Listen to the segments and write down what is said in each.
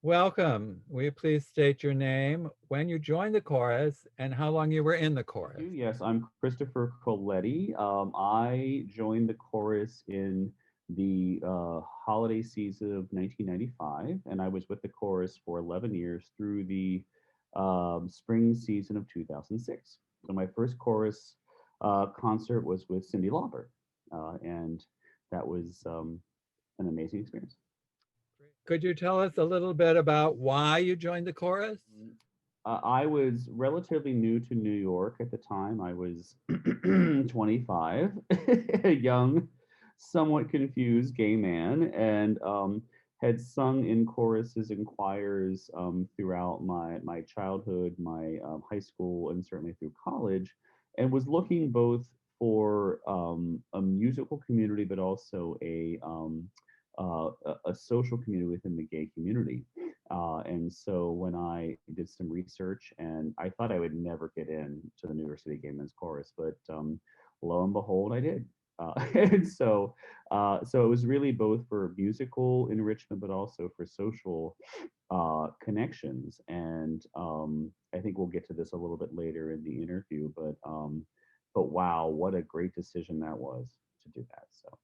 Welcome. Will you please state your name, when you joined the chorus, and how long you were in the Thank you. chorus? Yes, I'm Christopher Collette. I joined the chorus in the holiday season of 1995, and I was with the chorus for 11 years through the spring season of 2006. So my first chorus concert was with Cindy Lauper, and that was an amazing experience. Could you tell us a little bit about why you joined the chorus? I was relatively new to New York at the time. I was 25, a young, somewhat confused gay man, and had sung in choruses and choirs throughout my childhood, my high school, and certainly through college, and was looking both for a musical community, but also a social community within the gay community. And so when I did some research, and I thought I would never get into the New York City Gay Men's Chorus, but lo and behold, I did. And so it was really both for musical enrichment, but also for social connections. And I think we'll get to this a little bit later in the interview, but wow, what a great decision that was to do that. So.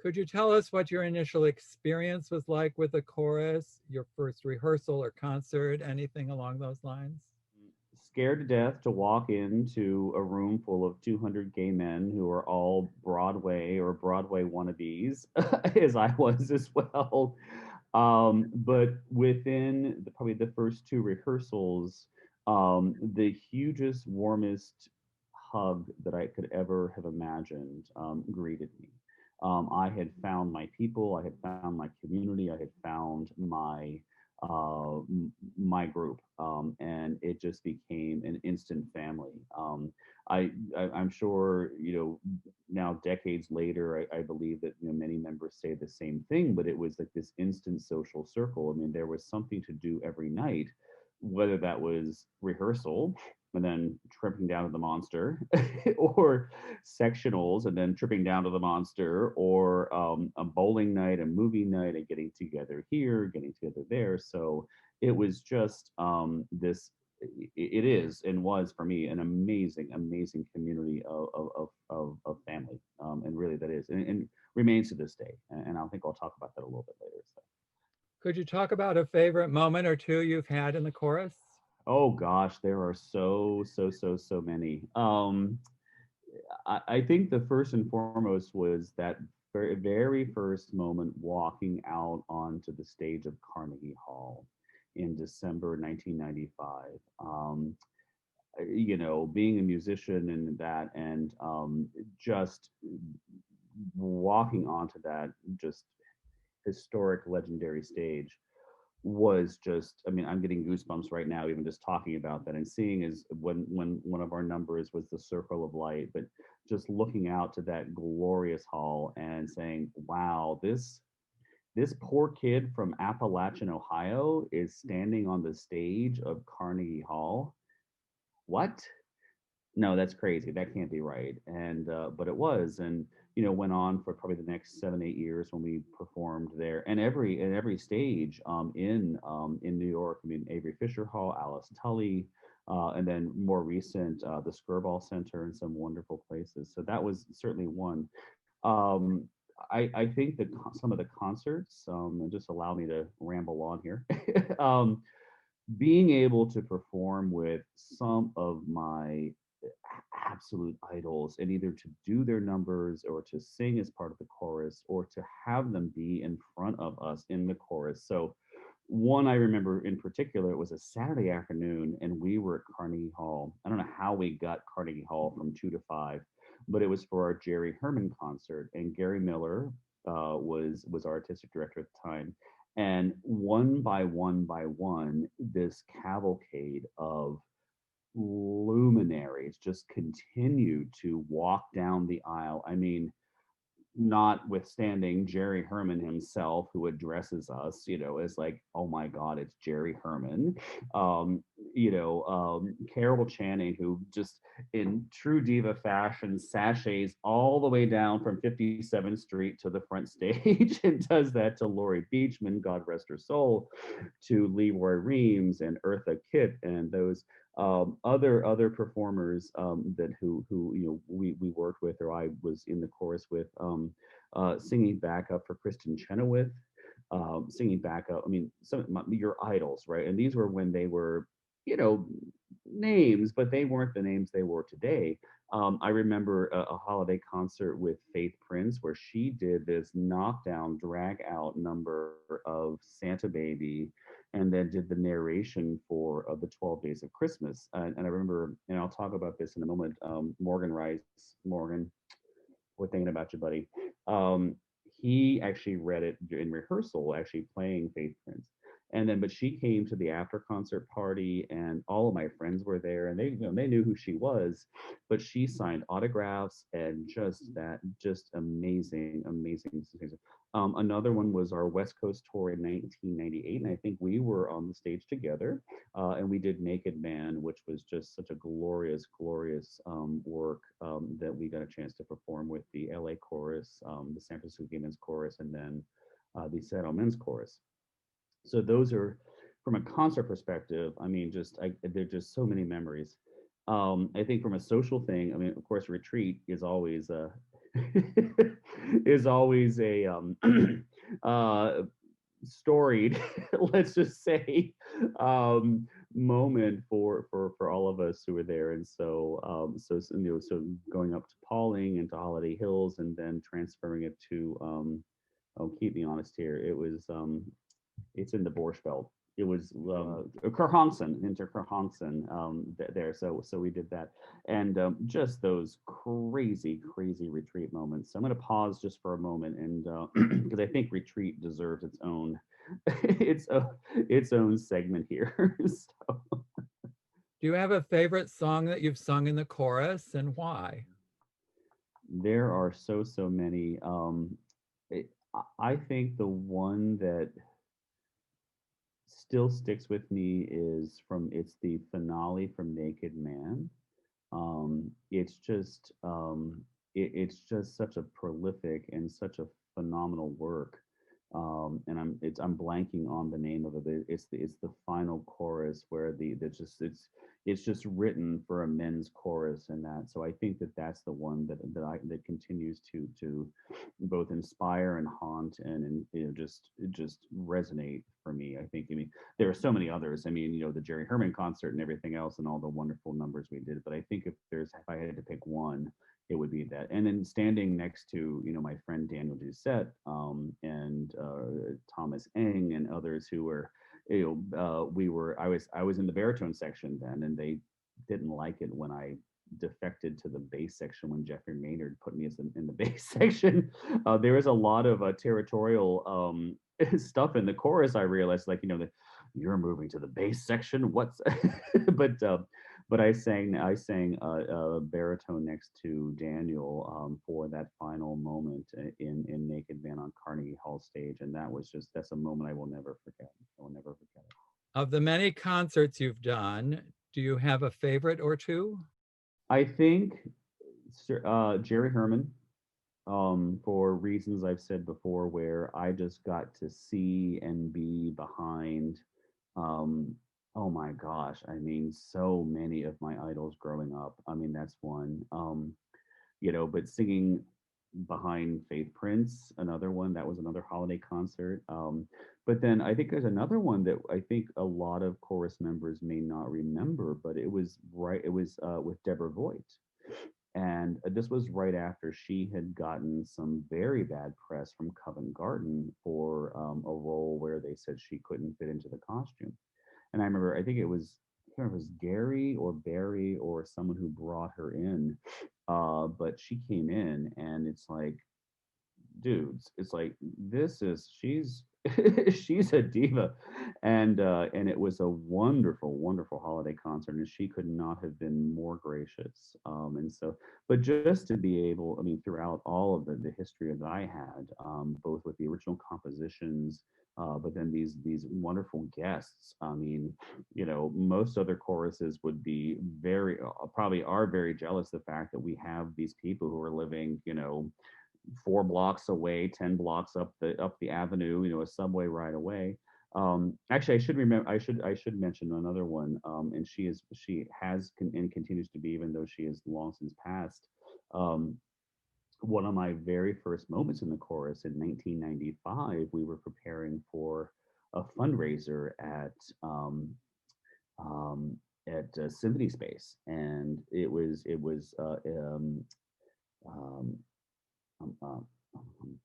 Could you tell us what your initial experience was like with the chorus, your first rehearsal or concert, anything along those lines? Scared to death to walk into a room full of 200 gay men who are all Broadway or Broadway wannabes, as I was as well. But within probably the first two rehearsals, the hugest, warmest hug that I could ever have imagined greeted me. I had found my people, I had found my community, I had found my group, and it just became an instant family. I'm sure now decades later, I believe that many members say the same thing, but it was like this instant social circle. I mean, there was something to do every night, whether that was rehearsal and then tripping down to the monster, or sectionals and then tripping down to the monster, or a bowling night, a movie night, and getting together here, getting together there. So it was just this. It is and was for me an amazing, amazing community of family, and really that is and remains to this day. And I think I'll talk about that a little bit later. So. Could you talk about a favorite moment or two you've had in the chorus? Oh gosh, there are so many. I think the first and foremost was that very first moment walking out onto the stage of Carnegie Hall in December 1995. Being a musician and that, and just walking onto that just historic, legendary stage was just, I mean, I'm getting goosebumps right now even just talking about that, and seeing is when one of our numbers was the Circle of Light, but just looking out to that glorious hall and saying, wow, this poor kid from Appalachian, Ohio is standing on the stage of Carnegie Hall. What? No, that's crazy. That can't be right. And but it was, and went on for probably the next 7 8 years when we performed there, and every stage in New York. I mean, Avery Fisher Hall, Alice Tully, and then more recent the Skirball Center, and some wonderful places. So that was certainly one. Um, I think that some of the concerts, and just allow me to ramble on here. um, Being able to perform with some of my absolute idols, and either to do their numbers or to sing as part of the chorus or to have them be in front of us in the chorus. So one I remember in particular, it was a Saturday afternoon and we were at Carnegie Hall. I don't know how we got Carnegie Hall from 2 to 5, but it was for our Jerry Herman concert, and Gary Miller was our artistic director at the time. And one by one, this cavalcade of luminaries just continued to walk down the aisle. I mean, notwithstanding Jerry Herman himself, who addresses us, as like, oh my God, it's Jerry Herman. Um, Carol Channing, who just in true diva fashion sachets all the way down from 57th Street to the front stage and does that to Laurie Beachman, God rest her soul, to Leroy Reams and Eartha Kitt and those other performers that who we worked with or I was in the chorus with, singing backup for Kristen Chenoweth, singing backup. I mean, your idols, right? And these were when they were, you know, names, but they weren't the names they were today. I remember a holiday concert with Faith Prince where she did this knockdown, drag out number of Santa Baby and then did the narration for the 12 Days of Christmas. And I remember, and I'll talk about this in a moment, Morgan Rice, Morgan, we're thinking about you, buddy. Um, he actually read it in rehearsal, actually playing Faith Prince. And then, but she came to the after concert party, and all of my friends were there, and they knew who she was, but she signed autographs and just amazing, amazing. Another one was our West Coast tour in 1998, and I think we were on the stage together, and we did Naked Man, which was just such a glorious, glorious work that we got a chance to perform with the LA chorus, the San Francisco Gay Men's chorus, and then the Seattle Men's chorus. So those are, from a concert perspective, I mean, there are just so many memories. I think from a social thing, I mean, of course, retreat is always is always a uh, storied, let's just say, moment for all of us who were there. And so going up to Pauling and to Holiday Hills, and then transferring it to oh, keep me honest here. It's in the Borscht Belt. It was Kerhonkson, into Kerhonkson, there. So we did that, and just those crazy, crazy retreat moments. So I'm going to pause just for a moment, and because I think retreat deserves its own its its own segment here. So Do you have a favorite song that you've sung in the chorus and why? there are so many. I think the one that still sticks with me is it's the finale from Naked Man. It's just it's just such a prolific and such a phenomenal work. And I'm blanking on the name of it. It's the final chorus where it's just written for a men's chorus and that. So I think that's the one that continues to both inspire and haunt and just resonate for me. I think, I mean, there are so many others. I mean, the Jerry Herman concert and everything else and all the wonderful numbers we did. But I think if I had to pick one, it would be that. And then standing next to, my friend Daniel Doucette, and Thomas Eng and others who were, I was in the baritone section then, and they didn't like it when I defected to the bass section when Jeffrey Maynard put me in the bass section. There was a lot of territorial stuff in the chorus. I realized, like, that you're moving to the bass section. What's but but I sang baritone next to Daniel for that final moment in Naked Man on Carnegie Hall stage, and that's a moment I will never forget. I will never forget it. Of the many concerts you've done, do you have a favorite or two? I think Jerry Herman, for reasons I've said before, where I just got to see and be behind. Um, oh my gosh, I mean, so many of my idols growing up. I mean, that's one. But singing behind Faith Prince, another one, that was another holiday concert. But then I think there's another one that I think a lot of chorus members may not remember, but it was with Deborah Voigt. And this was right after she had gotten some very bad press from Covent Garden for a role where they said she couldn't fit into the costume. And I remember, I think it was, I can't remember if it was Gary or Barry or someone who brought her in. But she came in, and it's like, dudes, it's like, this is, she's she's a diva. And it was a wonderful, wonderful holiday concert, and she could not have been more gracious. And so, but just to be able, I mean, throughout all of the history that I had, both with the original compositions, but then these wonderful guests. I mean, most other choruses would be very, probably are very jealous of the fact that we have these people who are living, 4 blocks away, 10 blocks up the avenue, a subway ride away. Actually, I should remember. I should mention another one. And she has and continues to be, even though she has long since passed. Um, One of my very first moments in the chorus in 1995, we were preparing for a fundraiser um, at Symphony Space, and um, I'm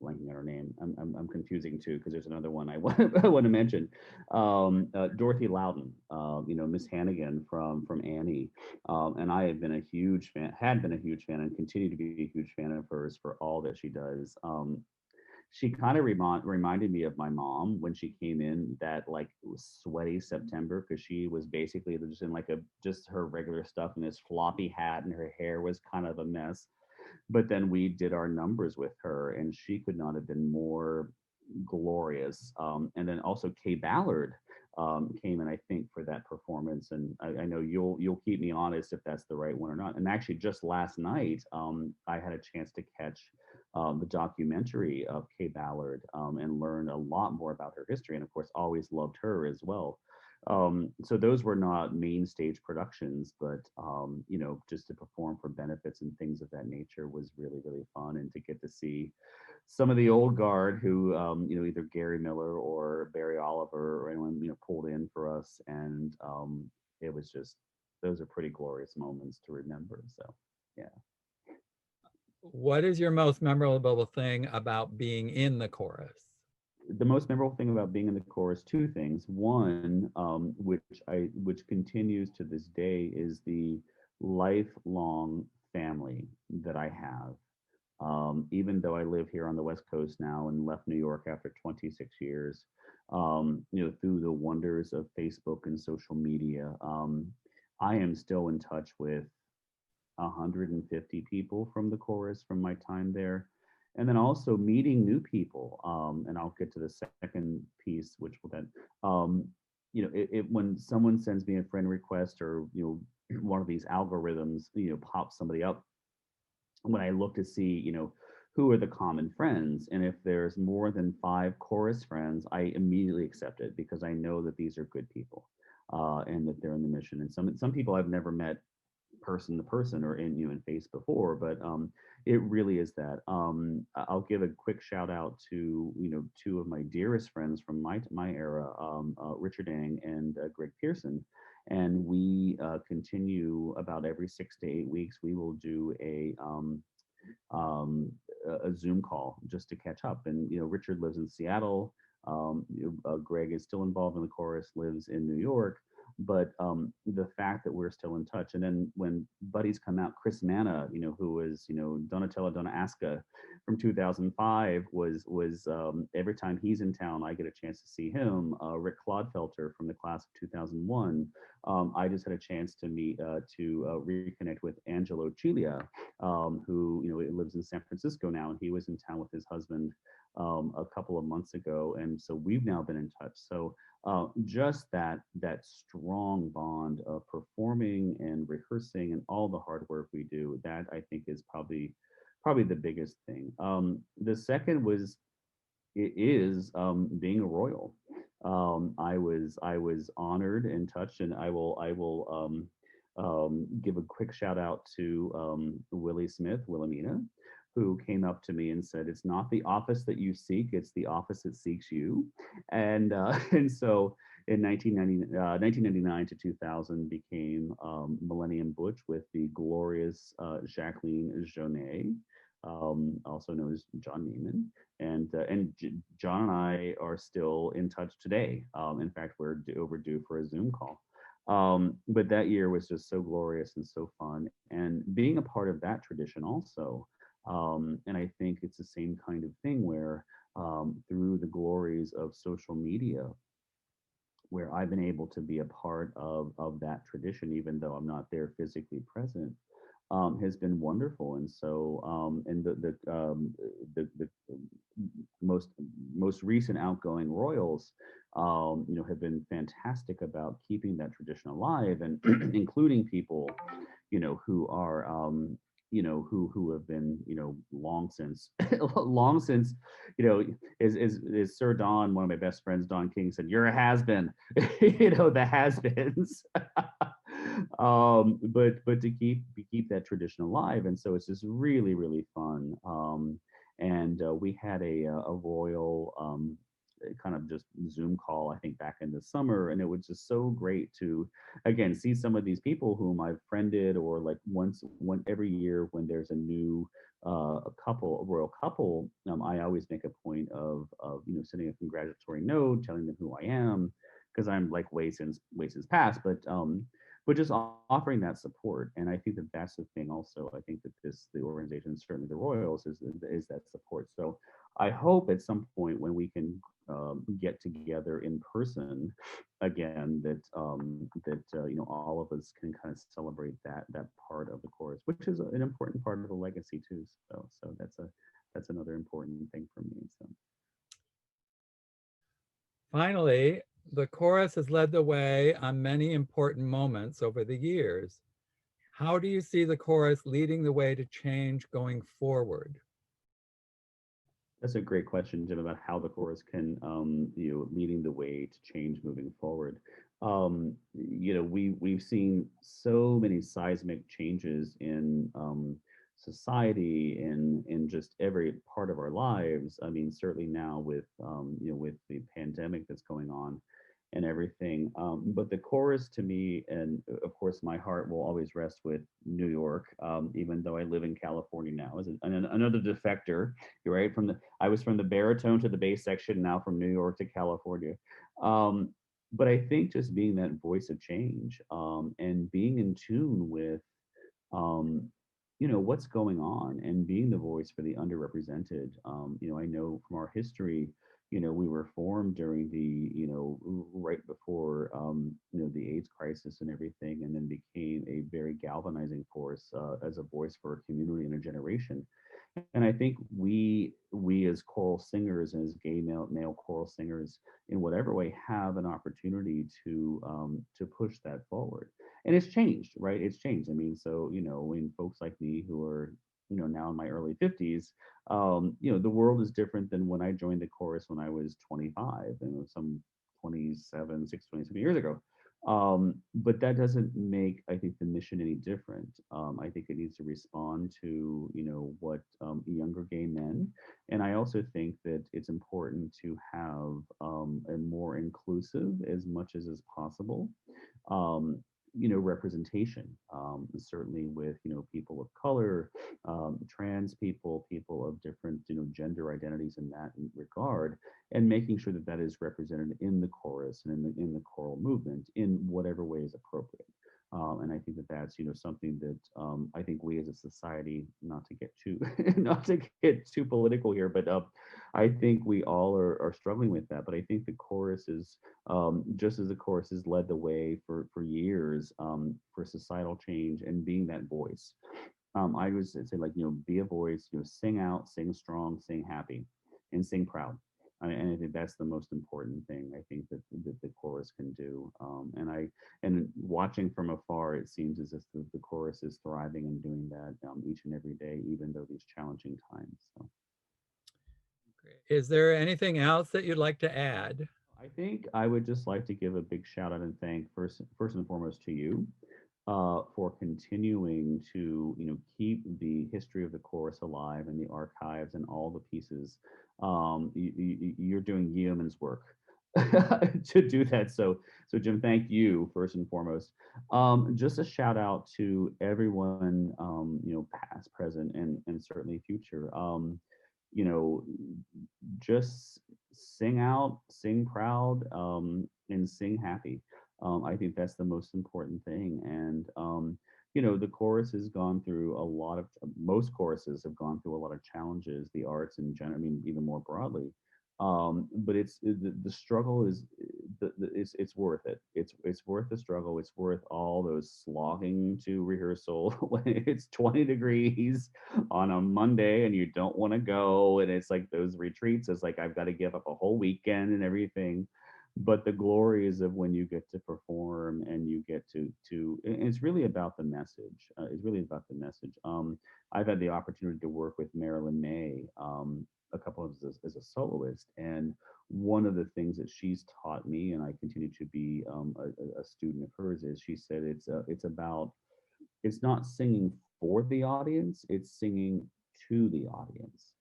blanking on her name. I'm confusing too, because there's another one I want I want to mention. Dorothy Loudon, Miss Hannigan from Annie, and I have been a huge fan, had been a huge fan, and continue to be a huge fan of hers for all that she does. She kind of reminded me of my mom when she came in that, like, sweaty September, because she was basically just in like a just her regular stuff and this floppy hat, and her hair was kind of a mess. But then we did our numbers with her, and she could not have been more glorious. And then also Kay Ballard came in, I think, for that performance. And I know you'll keep me honest if that's the right one or not. And actually, just last night, I had a chance to catch the documentary of Kay Ballard, and learn a lot more about her history. And of course, always loved her as well. So those were not main stage productions, but just to perform for benefits and things of that nature was really, really fun. And to get to see some of the old guard who, either Gary Miller or Barry Oliver or anyone, pulled in for us. And it was just, those are pretty glorious moments to remember. So, yeah. What is your most memorable thing about being in the chorus? The most memorable thing about being in the chorus, two things. One, which continues to this day, is the lifelong family that I have. Even though I live here on the West Coast now and left New York after 26 years, through the wonders of Facebook and social media, I am still in touch with 150 people from the chorus from my time there. And then also meeting new people. And I'll get to the second piece, which will then, when someone sends me a friend request, or, one of these algorithms, pops somebody up, when I look to see, who are the common friends. And if there's more than 5 chorus friends, I immediately accept it, because I know that these are good people, and that they're in the mission. And some people I've never met person to person or in face before, but it really is that. I'll give a quick shout out to, two of my dearest friends from my era, Richard Ang and Greg Pearson. And we continue about every 6 to 8 weeks. We will do um, a Zoom call just to catch up. And Richard lives in Seattle. Greg is still involved in the chorus, lives in New York. But the fact that we're still in touch, and then when buddies come out, Chris Manna, who was Donatella Donna Asca from 2005, was every time he's in town, I get a chance to see him. Rick Clodfelter from the class of 2001. I just had a chance to meet to reconnect with Angelo Cilia, who lives in San Francisco now, and he was in town with his husband a couple of months ago, and so we've now been in touch. So just that strong bond of performing and rehearsing and all the hard work we do, that I think is probably the biggest thing. The second is being a royal. I was honored and touched, and I will give a quick shout out to Willie Smith, Wilhelmina, who came up to me and said, "It's not the office that you seek; it's the office that seeks you." And and so in 1999 to 2000 became Millennium Butch with the glorious Jacqueline Jonet, also known as John Neiman. And John and I are still in touch today. In fact, we're overdue for a Zoom call. But that year was just so glorious and so fun. And being a part of that tradition also, And I think it's the same kind of thing where through the glories of social media, where I've been able to be a part of that tradition, even though I'm not there physically present, has been wonderful. And so, and the most most recent outgoing royals, have been fantastic about keeping that tradition alive, and including people, who are, who have been, long since, long since, is Sir Don, one of my best friends, Don King, said, "You're a has-been," the has-beens. But to keep that tradition alive, and so it's just really really fun. And we had a royal, kind of just Zoom call, I think, back in the summer, and it was just so great to again see some of these people whom I've friended, or like one every year when there's a new a royal couple. I always make a point of sending a congratulatory note, telling them who I am, because I'm like way since past, but just offering that support. And I think that that's the thing also. I think that the organization, certainly the Royals, is that support. So I hope at some point when we can get together in person again, that all of us can kind of celebrate that part of the chorus, which is an important part of the legacy too. So that's another important thing for me. So. Finally, the chorus has led the way on many important moments over the years. How do you see the chorus leading the way to change going forward? That's a great question, Jim, about how the chorus can, leading the way to change moving forward. We've seen so many seismic changes in society, in just every part of our lives. I mean, certainly now with the pandemic that's going on and everything. But the chorus to me, and of course, my heart will always rest with New York, even though I live in California now as another defector, right? I was from the baritone to the bass section, now from New York to California. But I think just being that voice of change, and being in tune with, um, what's going on, and being the voice for the underrepresented. I know from our history, we were formed during right before, the AIDS crisis and everything, and then became a very galvanizing force, as a voice for a community and a generation. And I think we as choral singers, and as gay male choral singers, in whatever way, have an opportunity to push that forward. And it's changed, right? It's changed. I mean, so when folks like me who are now in my early 50s, the world is different than when I joined the chorus when I was 25, and some 27 years ago. But that doesn't make, I think, the mission any different. I think it needs to respond to, what younger gay men. And I also think that it's important to have, a more inclusive, as much as is possible, um, representation, certainly with, people of color, trans people, people of different, gender identities in that regard, and making sure that that is represented in the chorus and in the choral movement in whatever way is appropriate. And I think that that's something that, I think we as a society, not to get too not to get too political here, but I think we all are struggling with that. But I think the chorus is, just as the chorus has led the way for years, for societal change and being that voice. I would say, like, be a voice, sing out, sing strong, sing happy, and sing proud. And I think that's the most important thing I think that the chorus can do. And watching from afar, it seems as if the chorus is thriving and doing that, each and every day, even though these challenging times. So. Is there anything else that you'd like to add? I think I would just like to give a big shout out and thank first and foremost to you, for continuing to keep the history of the chorus alive, and the archives and all the pieces. You're doing yeoman's work to do that. So Jim, thank you first and foremost. Just a shout out to everyone, past, present, and certainly future. You know, just sing out, sing proud, and sing happy. I think that's the most important thing. And the chorus has gone through a lot of, most choruses have gone through a lot of challenges, the arts in general, I mean, even more broadly. But the struggle is it's worth it. It's worth the struggle. It's worth all those slogging to rehearsal when it's 20 degrees on a Monday and you don't want to go. And it's like those retreats. It's like I've got to give up a whole weekend and everything. But the glories of when you get to perform and you get and it's really about the message. It's really about the message. I've had the opportunity to work with Marilyn May a couple of as a soloist, and one of the things that she's taught me, and I continue to be a student of hers, is she said it's about, it's not singing for the audience, it's singing to the audience.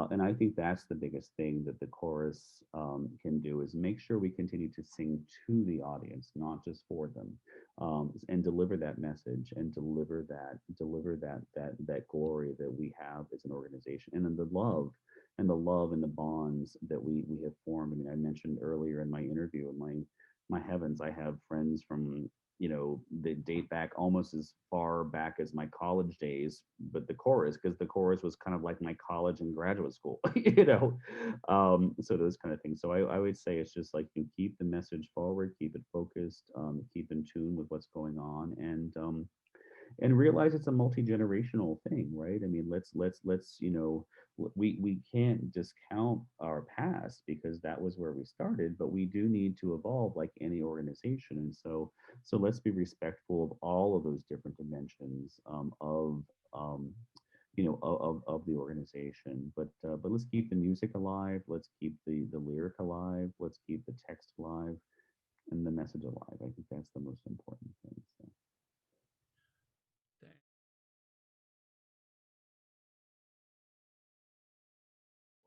And I think that's the biggest thing that the chorus can do, is make sure we continue to sing to the audience, not just for them, and deliver that message and deliver that glory that we have as an organization, and then the love and the bonds that we have formed. I mean, I mentioned earlier in my interview, in my heavens, I have friends from, that date back almost as far back as my college days, but the chorus, because the chorus was kind of like my college and graduate school, so those kind of things. So I would say it's just like, you keep the message forward, keep it focused, keep in tune with what's going on, and realize it's a multi-generational thing, right? I mean, let's we can't discount our past, because that was where we started, but we do need to evolve like any organization. And so let's be respectful of all of those different dimensions, of of the organization. But let's keep the music alive, let's keep the lyric alive, let's keep the text alive, and the message alive. I think that's the most important thing. So.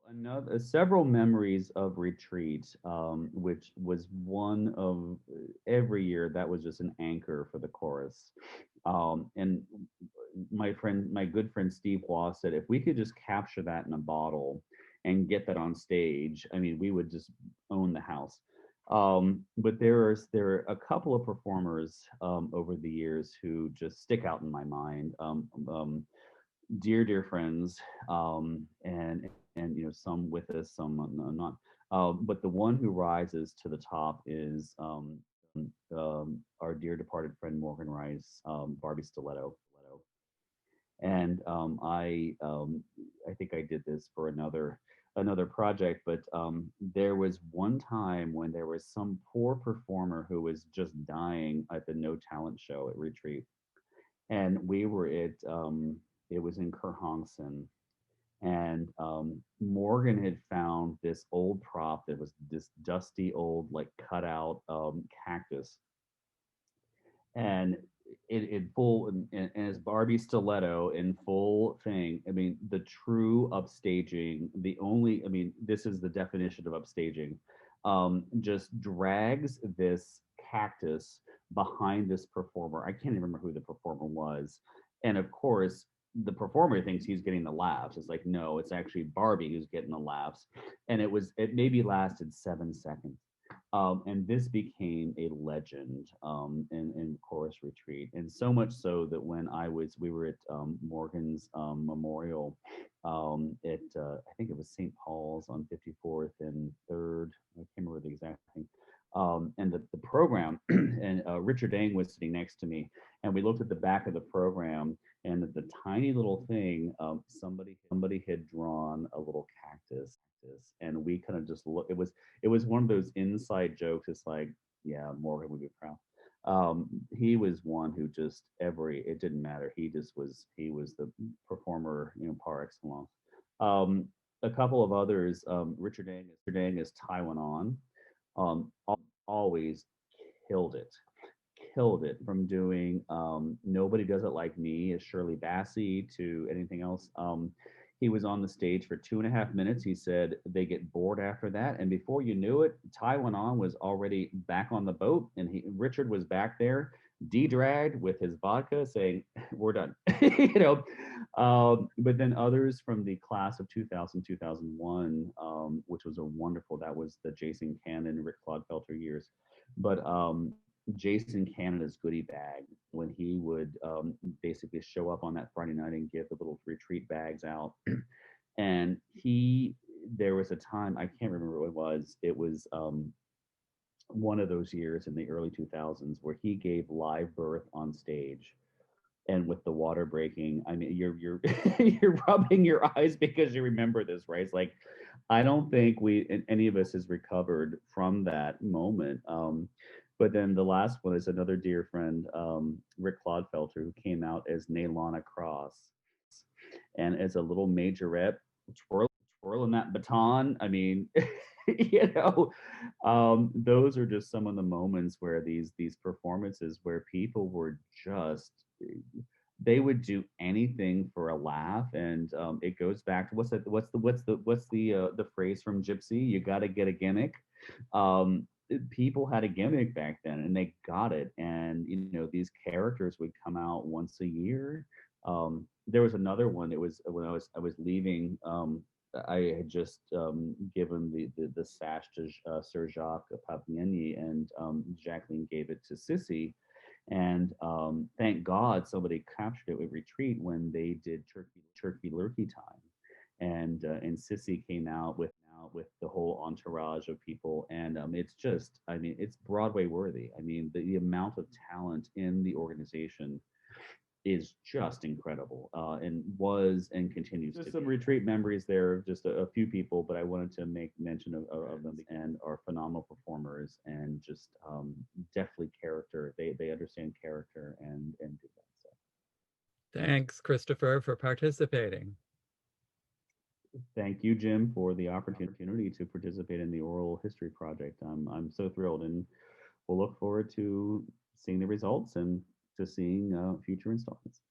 Another several memories of retreat, which was one of, every year that was just an anchor for the chorus. And my good friend Steve Waugh said, if we could just capture that in a bottle and get that on stage, I mean, we would just own the house. But there are a couple of performers over the years who just stick out in my mind. Dear friends, and some with us, some not. But the one who rises to the top is our dear departed friend Morgan Rice, Barbie Stiletto. And I think I did this for another project, but there was one time when there was some poor performer who was just dying at the No Talent show at Retreat, and we were at it was in Kerhonkson, and Morgan had found this old prop that was this dusty old like cutout cactus, and it in full, and as Barbie Stiletto in full thing. I mean, the true upstaging, the only, I mean, this is the definition of upstaging. Just drags this cactus behind this performer. I can't even remember who the performer was. And of course, the performer thinks he's getting the laughs. It's like, no, it's actually Barbie who's getting the laughs. And it maybe lasted 7 seconds. And this became a legend in Chorus Retreat, and so much so that when we were at Morgan's memorial at I think it was St. Paul's on 54th and 3rd. I can't remember the exact thing. And the program, and Richard Dang was sitting next to me, and we looked at the back of the program, and the tiny little thing, somebody had drawn a little cactus, and we kind of just looked. It was one of those inside jokes. It's like, yeah, Morgan would be proud. He was one who just it didn't matter. He was the performer, par excellence. A couple of others, Richard Dang is Taiwan on, always killed it. Killed it, from doing Nobody Does It Like Me as Shirley Bassey to anything else. He was on the stage for 2.5 minutes. He said they get bored after that, and before you knew it, Taiwan was already back on the boat, and Richard was back there, de-dragged with his vodka, saying, "We're done." But then others from the class of 2000, 2001, which was a wonderful. That was the Jason Cannon, Rick Clodfelter years. But Jason Canada's goodie bag when he would basically show up on that Friday night and give the little retreat bags out. And there was a time, I can't remember what it was. It was one of those years in the early 2000s where he gave live birth on stage, and with the water breaking, I mean, you're you're rubbing your eyes because you remember this, right? It's like, I don't think any of us has recovered from that moment. But then the last one is another dear friend, Rick Clodfelter, who came out as Naylana Cross, and as a little majorette, twirling that baton. I mean, you know, those are just some of the moments where these performances where people were just, they would do anything for a laugh. And it goes back to what's the phrase from Gypsy? You got to get a gimmick. People had a gimmick back then, and they got it. And you know, these characters would come out once a year. There was another one. It was when I was leaving. I had just given the sash to Sir Jacques Papieni, and Jacqueline gave it to Sissy. And thank God somebody captured it with Retreat when they did Turkey Lurkey Time, and Sissy came out with the whole entourage of people, and it's just, I mean, it's Broadway worthy. I mean, the amount of talent in the organization is just incredible, and was and continues to some be. Retreat memories there, just a few people, but I wanted to make mention of them, and are phenomenal performers, and just definitely character. They understand character and do that. So Thanks, Christopher, for participating. thank you, Jim, for the opportunity to participate in the oral history project. I'm so thrilled, and we'll look forward to seeing the results and to seeing future installments.